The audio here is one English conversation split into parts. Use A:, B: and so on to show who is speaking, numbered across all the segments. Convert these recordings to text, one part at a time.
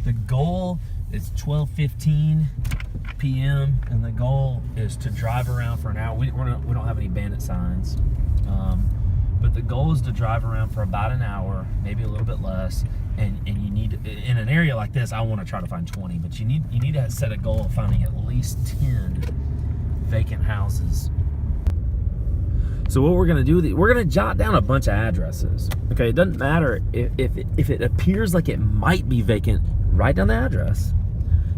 A: The goal is 12:15 p.m. and the goal is to drive around for an hour. We don't have any bandit signs, but the goal is to drive around for about an hour, maybe a little bit less. And you need, in an area like this, I want to try to find 20, but you need to set a goal of finding at least 10 vacant houses. So what we're gonna do, we're gonna jot down a bunch of addresses. Okay, it doesn't matter if it appears like it might be vacant, write down the address.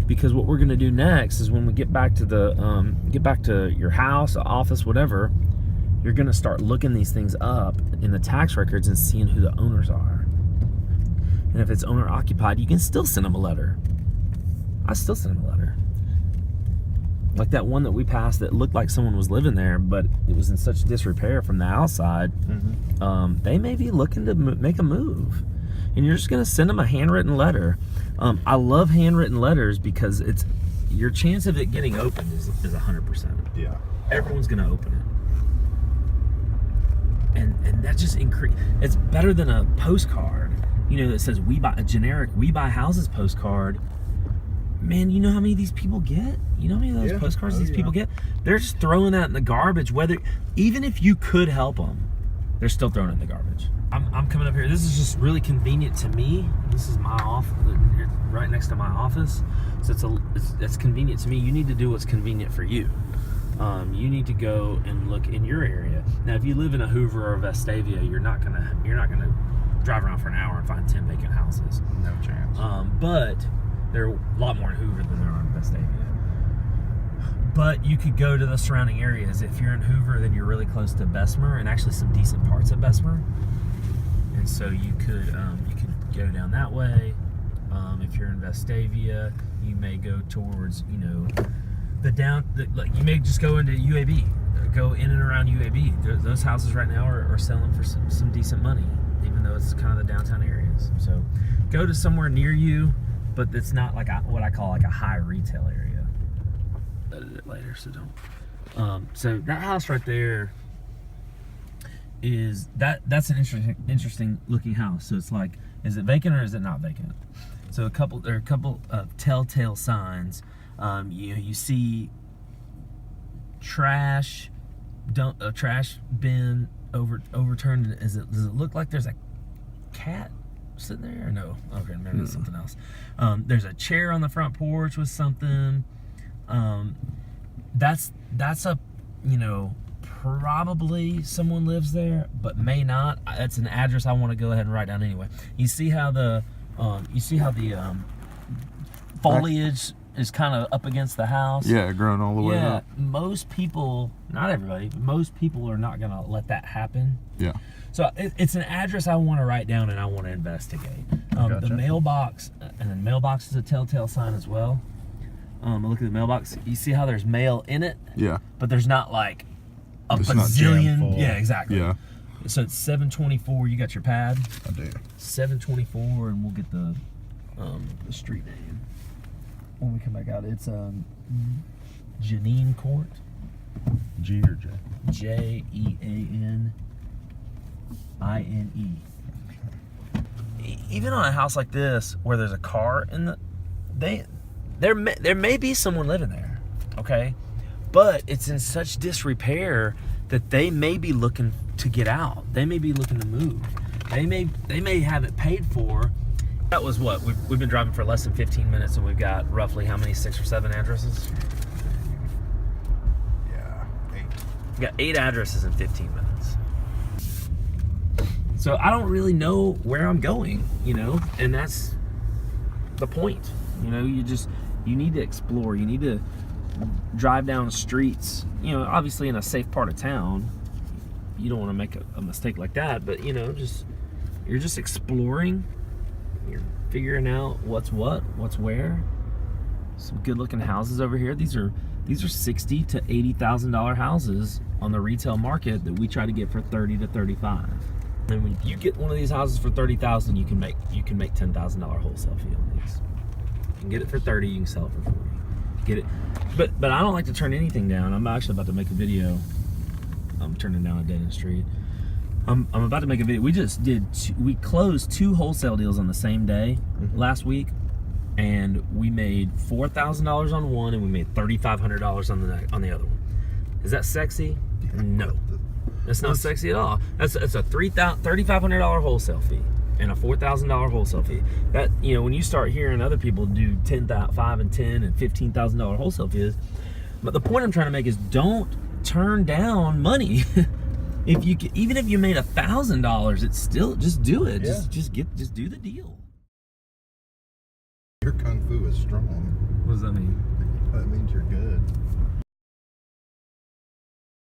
A: Because what we're gonna do next is when we get back to your house, office, whatever, you're gonna start looking these things up in the tax records and seeing who the owners are. And if it's owner occupied, you can still send them a letter. I still send them a letter. Like that one that we passed that looked like someone was living there, but it was in such disrepair from the outside. Mm-hmm. They may be looking to make a move. And you're just gonna send them a handwritten letter. I love handwritten letters because it's your chance of it getting opened is 100%.
B: Yeah.
A: Everyone's gonna open it. And that just it's better than a postcard, that says a generic "We Buy Houses" postcard. Man, you know how many of these people get? You know how many of those postcards these people get? They're just throwing that in the garbage. Even if you could help them, they're still throwing it in the garbage. I'm coming up here. This is just really convenient to me. This is my office, right next to my office. So it's convenient to me. You need to do what's convenient for you. You need to go and look in your area. Now, if you live in a Hoover or a Vestavia, you're not gonna drive around for an hour and find 10 vacant houses.
B: No chance.
A: But there are a lot more in Hoover than there are in Vestavia. But you could go to the surrounding areas. If you're in Hoover, then you're really close to Bessemer and actually some decent parts of Bessemer. And so you could go down that way. If you're in Vestavia, you may go towards, you may just go into UAB, go in and around UAB. Those houses right now are selling for some decent money, even though it's kind of the downtown areas. So go to somewhere near you, but it's not like what I call like a high retail area. I'll edit it later, so don't. So that house right there that's an interesting looking house. So it's like, is it vacant or is it not vacant? So there are a couple of telltale signs. You see trash bin overturned. Does it look like there's a cat sitting there or no? Okay, maybe it's something else. There's a chair on the front porch with something. That's a, probably someone lives there, but may not. That's an address I want to go ahead and write down anyway. You see how the foliage is kind of up against the house?
B: Yeah, growing all the way up.
A: Most people, not everybody, but most people are not going to let that happen.
B: Yeah.
A: So it's an address I want to write down and I want to investigate.
B: Gotcha.
A: The mailbox, and the mailbox is a telltale sign as well. Look at the mailbox. You see how there's mail in it?
B: Yeah.
A: But there's not like
B: it's
A: bazillion.
B: not jam full.
A: Yeah, exactly.
B: Yeah.
A: So it's 724. You got your pad?
B: I do.
A: 724, and we'll get the street name when we come back out. It's Janine Court.
B: G or J?
A: Jeanine. Even on a house like this where there's a car in there may be someone living there, okay? But it's in such disrepair that they may be looking to get out. They may be looking to move. They may have it paid for. That was what? We've been driving for less than 15 minutes and we've got roughly how many, 6 or 7 addresses?
B: Yeah, 8.
A: We got 8 addresses in 15 minutes. So I don't really know where I'm going, and that's the point. You need to explore. You need to drive down streets, obviously in a safe part of town. You don't want to make a mistake like that, but you're just exploring. You're figuring out what's where. Some good looking houses over here. These are $60,000 to $80,000 houses on the retail market that we try to get for $30,000 to $35,000. And when you get one of these houses for $30,000, you can make $10,000 wholesale fee on these. You can get it for $30,000, you can sell it for $40,000. Get it, but I don't like to turn anything down. I'm actually about to make a video. I'm turning down a dead end street. I'm about to make a video. We closed 2 wholesale deals on the same day last week, and we made $4,000 on one, and we made $3,500 on the other one. Is that sexy? No, that's not sexy at all. That's a $3,500 wholesale fee and a $4,000 wholesale fee. That, you know, when you start hearing other people do $5,000 and $10,000 and $15,000 wholesale fees, but the point I'm trying to make is don't turn down money. If you even if you made $1,000, it's still just do it.
B: Yeah.
A: Just do the deal.
B: Your kung fu is strong.
A: What does that mean?
B: That means you're good.